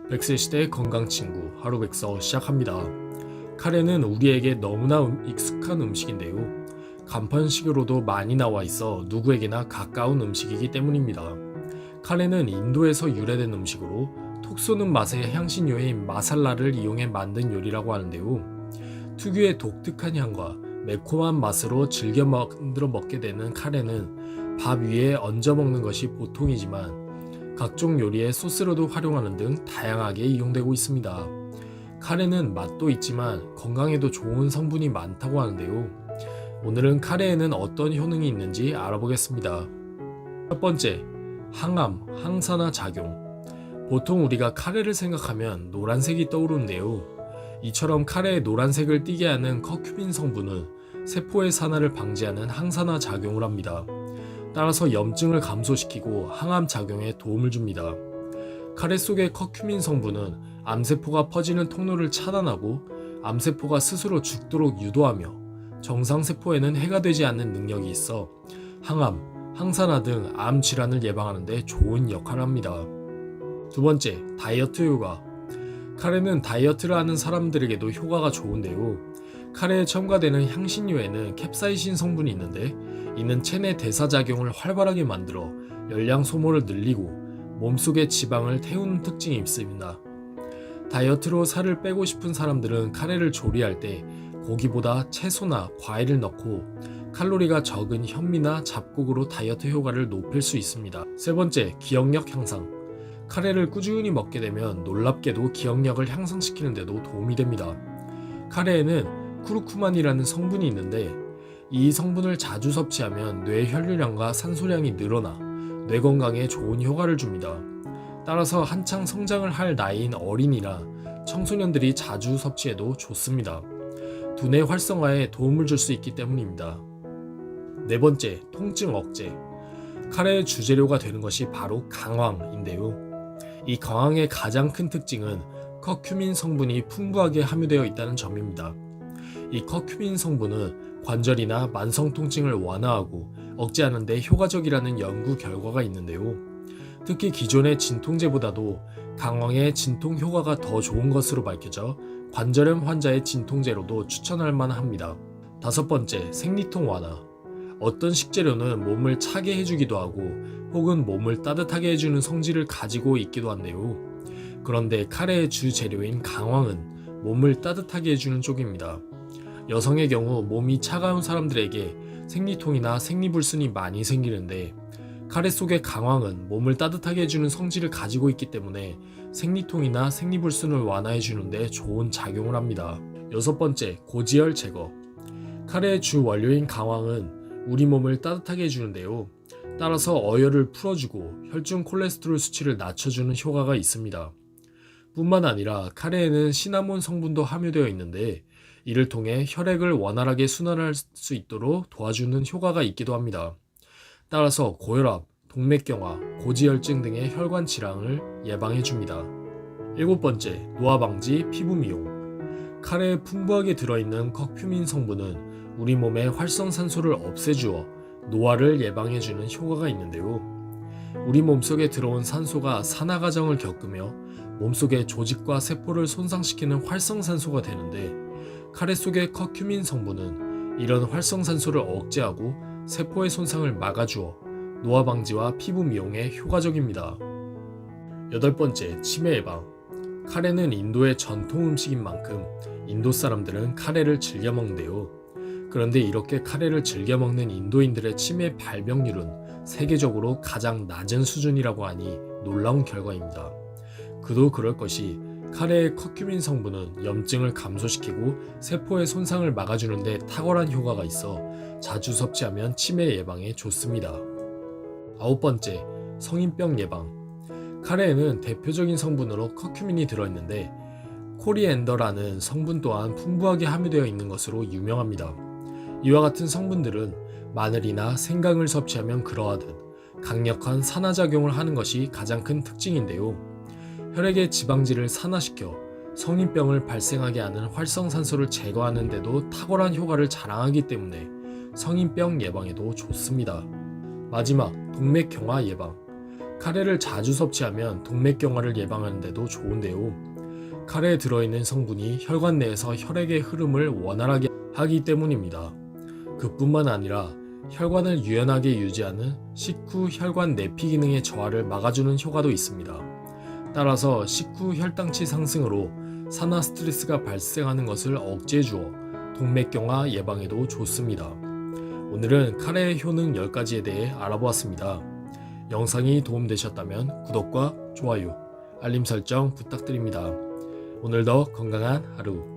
100세 시대 건강친구 하루 백서 시작합니다. 카레는 우리에게 너무나 익숙한 음식인데요. 간편식으로도 많이 나와 있어 누구에게나 가까운 음식이기 때문입니다. 카레는 인도에서 유래된 음식으로 톡 쏘는 맛의 향신료인 마살라를 이용해 만든 요리라고 하는데요. 특유의 독특한 향과 매콤한 맛으로 즐겨 만들어 먹게 되는 카레는 밥 위에 얹어 먹는 것이 보통이지만 각종 요리에 소스로도 활용하는 등 다양하게 이용되고 있습니다. 카레는 맛도 있지만 건강에도 좋은 성분이 많다고 하는데요. 오늘은 카레에는 어떤 효능이 있는지 알아보겠습니다. 첫 번째, 항암, 항산화 작용. 보통 우리가 카레를 생각하면 노란색이 떠오르는데요. 이처럼 카레의 노란색을 띠게 하는 커큐민 성분은 세포의 산화를 방지하는 항산화 작용을 합니다. 따라서 염증을 감소시키고 항암 작용에 도움을 줍니다. 카레 속의 커큐민 성분은 암세포가 퍼지는 통로를 차단하고 암세포가 스스로 죽도록 유도하며 정상세포에는 해가 되지 않는 능력이 있어 항암, 항산화 등 암 질환을 예방하는 데 좋은 역할을 합니다. 두 번째, 다이어트 효과. 카레는 다이어트를 하는 사람들에게도 효과가 좋은데요. 카레에 첨가되는 향신료에는 캡사이신 성분이 있는데 이는 체내 대사작용을 활발하게 만들어 열량 소모를 늘리고 몸속의 지방을 태우는 특징이 있습니다. 다이어트로 살을 빼고 싶은 사람들은 카레를 조리할 때 고기보다 채소나 과일을 넣고 칼로리가 적은 현미나 잡곡으로 다이어트 효과를 높일 수 있습니다. 세 번째, 기억력 향상. 카레를 꾸준히 먹게 되면 놀랍게도 기억력을 향상시키는 데도 도움이 됩니다. 카레에는 쿠르쿠만이라는 성분이 있는데 이 성분을 자주 섭취하면 뇌 혈류량과 산소량이 늘어나 뇌 건강에 좋은 효과를 줍니다. 따라서 한창 성장을 할 나이인 어린이나 청소년들이 자주 섭취해도 좋습니다. 두뇌 활성화에 도움을 줄 수 있기 때문입니다. 네 번째, 통증 억제. 카레의 주재료가 되는 것이 바로 강황인데요. 이 강황의 가장 큰 특징은 커큐민 성분이 풍부하게 함유되어 있다는 점입니다. 이 커큐민 성분은 관절이나 만성 통증을 완화하고 억제하는 데 효과적이라는 연구 결과가 있는데요. 특히 기존의 진통제보다도 강황의 진통 효과가 더 좋은 것으로 밝혀져 관절염 환자의 진통제로도 추천할 만합니다. 다섯 번째, 생리통 완화. 어떤 식재료는 몸을 차게 해주기도 하고 혹은 몸을 따뜻하게 해주는 성질을 가지고 있기도 한데요. 그런데 카레의 주 재료인 강황은 몸을 따뜻하게 해주는 쪽입니다. 여성의 경우 몸이 차가운 사람들에게 생리통이나 생리불순이 많이 생기는데 카레 속의 강황은 몸을 따뜻하게 해주는 성질을 가지고 있기 때문에 생리통이나 생리불순을 완화해주는데 좋은 작용을 합니다. 여섯 번째, 고지혈 제거. 카레의 주 원료인 강황은 우리 몸을 따뜻하게 해주는데요. 따라서 어혈을 풀어주고 혈중 콜레스테롤 수치를 낮춰주는 효과가 있습니다. 뿐만 아니라 카레에는 시나몬 성분도 함유되어 있는데 이를 통해 혈액을 원활하게 순환할 수 있도록 도와주는 효과가 있기도 합니다. 따라서 고혈압, 동맥경화, 고지혈증 등의 혈관 질환을 예방해줍니다. 일곱 번째, 노화 방지, 피부 미용. 카레에 풍부하게 들어있는 커큐민 성분은 우리 몸의 활성산소를 없애주어 노화를 예방해주는 효과가 있는데요. 우리 몸속에 들어온 산소가 산화 과정을 겪으며 몸속의 조직과 세포를 손상시키는 활성산소가 되는데 카레 속의 커큐민 성분은 이런 활성산소를 억제하고 세포의 손상을 막아주어 노화 방지와 피부 미용에 효과적입니다. 여덟 번째, 치매 예방. 카레는 인도의 전통 음식인 만큼 인도 사람들은 카레를 즐겨 먹는데요. 그런데 이렇게 카레를 즐겨 먹는 인도인들의 치매 발병률은 세계적으로 가장 낮은 수준이라고 하니 놀라운 결과입니다. 그도 그럴 것이 카레의 커큐민 성분은 염증을 감소시키고 세포의 손상을 막아주는 데 탁월한 효과가 있어 자주 섭취하면 치매 예방에 좋습니다. 아홉 번째, 성인병 예방. 카레에는 대표적인 성분으로 커큐민이 들어있는데 코리앤더라는 성분 또한 풍부하게 함유되어 있는 것으로 유명합니다. 이와 같은 성분들은 마늘이나 생강을 섭취하면 그러하듯 강력한 산화작용을 하는 것이 가장 큰 특징인데요. 혈액의 지방질을 산화시켜 성인병을 발생하게 하는 활성산소를 제거하는 데도 탁월한 효과를 자랑하기 때문에 성인병 예방에도 좋습니다. 마지막, 동맥경화 예방. 카레를 자주 섭취하면 동맥경화를 예방하는 데도 좋은데요. 카레에 들어있는 성분이 혈관 내에서 혈액의 흐름을 원활하게 하기 때문입니다. 그뿐만 아니라 혈관을 유연하게 유지하는 식후 혈관 내피 기능의 저하를 막아주는 효과도 있습니다. 따라서 식후 혈당치 상승으로 산화 스트레스가 발생하는 것을 억제해 주어 동맥경화 예방에도 좋습니다. 오늘은 카레의 효능 10가지에 대해 알아보았습니다. 영상이 도움되셨다면 구독과 좋아요, 알림 설정 부탁드립니다. 오늘도 건강한 하루